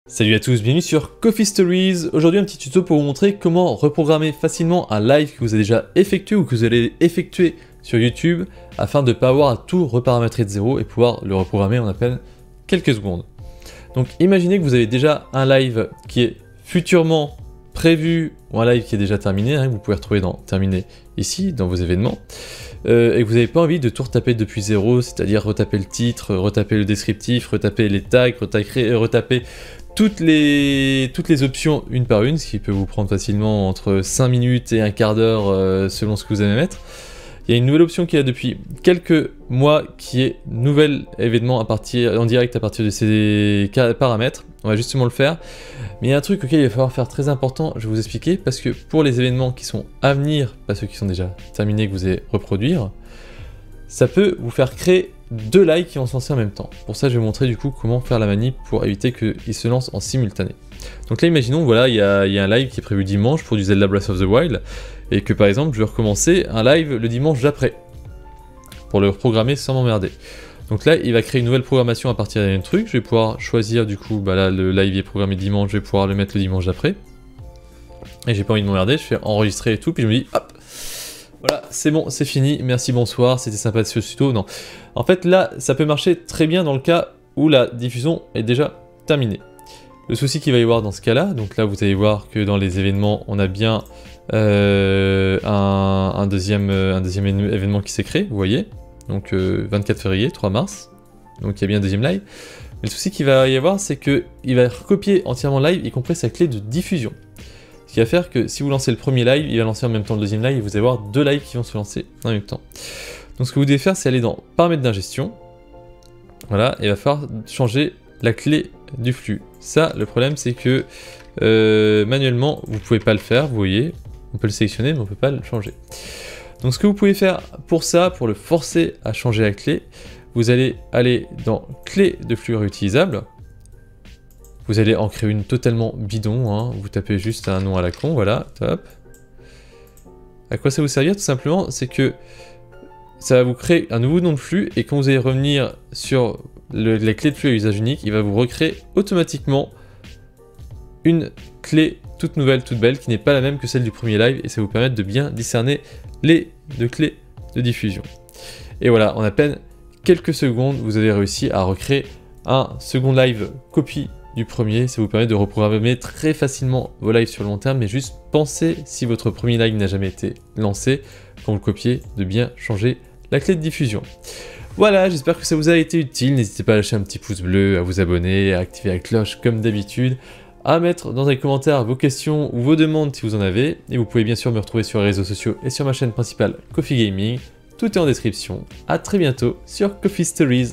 Salut à tous, bienvenue sur Coffee Stories. Aujourd'hui un petit tuto pour vous montrer comment reprogrammer facilement un live que vous avez déjà effectué ou que vous allez effectuer sur YouTube afin de ne pas avoir à tout reparamétrer de zéro et pouvoir le reprogrammer en à peine quelques secondes. Donc imaginez que vous avez déjà un live qui est futurement prévu ou un live qui est déjà terminé, que vous pouvez retrouver dans terminé ici dans vos événements. Et que vous n'avez pas envie de tout retaper depuis zéro, c'est-à-dire retaper le titre, retaper le descriptif, retaper les tags, retaper toutes les options une par une, ce qui peut vous prendre facilement entre 5 minutes et un quart d'heure selon ce que vous allez mettre. Il y a une nouvelle option qui est depuis quelques mois qui est nouvel événement en direct à partir de ces paramètres. On va justement le faire. Mais il y a un truc auquel il va falloir faire très important, je vais vous expliquer, parce que pour les événements qui sont à venir, pas ceux qui sont déjà terminés que vous allez reproduire, ça peut vous faire créer deux lives qui vont se lancer en même temps. Pour ça, je vais vous montrer du coup comment faire la manip pour éviter qu'ils se lancent en simultané. Donc là, imaginons, voilà, il y a un live qui est prévu dimanche pour du Zelda Breath of the Wild, et que par exemple, je vais recommencer un live le dimanche d'après, pour le reprogrammer sans m'emmerder. Donc là, il va créer une nouvelle programmation à partir d'un truc, je vais pouvoir choisir du coup, bah là, le live est programmé dimanche, je vais pouvoir le mettre le dimanche d'après. Et j'ai pas envie de m'emmerder, je fais enregistrer et tout, puis je me dis, hop, voilà, c'est bon, c'est fini, merci, bonsoir, c'était sympa de ce tuto. Non, en fait là, ça peut marcher très bien dans le cas où la diffusion est déjà terminée. Le souci qu'il va y avoir dans ce cas-là, donc là vous allez voir que dans les événements, on a bien un deuxième événement qui s'est créé, vous voyez. Donc 24 février, 3 mars, donc il y a bien un deuxième live. Mais le souci qu'il va y avoir, c'est qu'il va recopier entièrement le live, y compris sa clé de diffusion. Ce qui va faire que si vous lancez le premier live, il va lancer en même temps le deuxième live, et vous allez avoir deux lives qui vont se lancer en même temps. Donc ce que vous devez faire, c'est aller dans paramètres d'ingestion. Voilà, et il va falloir changer la clé du flux. Ça, le problème, c'est que manuellement, vous ne pouvez pas le faire, vous voyez. On peut le sélectionner, mais on ne peut pas le changer. Donc ce que vous pouvez faire pour ça, pour le forcer à changer la clé, vous allez aller dans clé de flux réutilisable. Vous allez en créer une totalement bidon, hein. Vous tapez juste un nom à la con, voilà, top. À quoi ça va vous servir? Tout simplement, c'est que ça va vous créer un nouveau nom de flux, et quand vous allez revenir sur la clé de flux à usage unique, il va vous recréer automatiquement une clé toute nouvelle, toute belle, qui n'est pas la même que celle du premier live, et ça va vous permettre de bien discerner les deux clés de diffusion. Et voilà, en à peine quelques secondes, vous avez réussi à recréer un second live copie du premier. Ça vous permet de reprogrammer très facilement vos lives sur le long terme, mais juste pensez, si votre premier live n'a jamais été lancé, quand vous le copiez, de bien changer la clé de diffusion. Voilà, j'espère que ça vous a été utile. N'hésitez pas à lâcher un petit pouce bleu, à vous abonner, à activer la cloche comme d'habitude, à mettre dans les commentaires vos questions ou vos demandes si vous en avez, et vous pouvez bien sûr me retrouver sur les réseaux sociaux et sur ma chaîne principale Coffee Gaming. Tout est en description. À très bientôt sur Coffee Stories.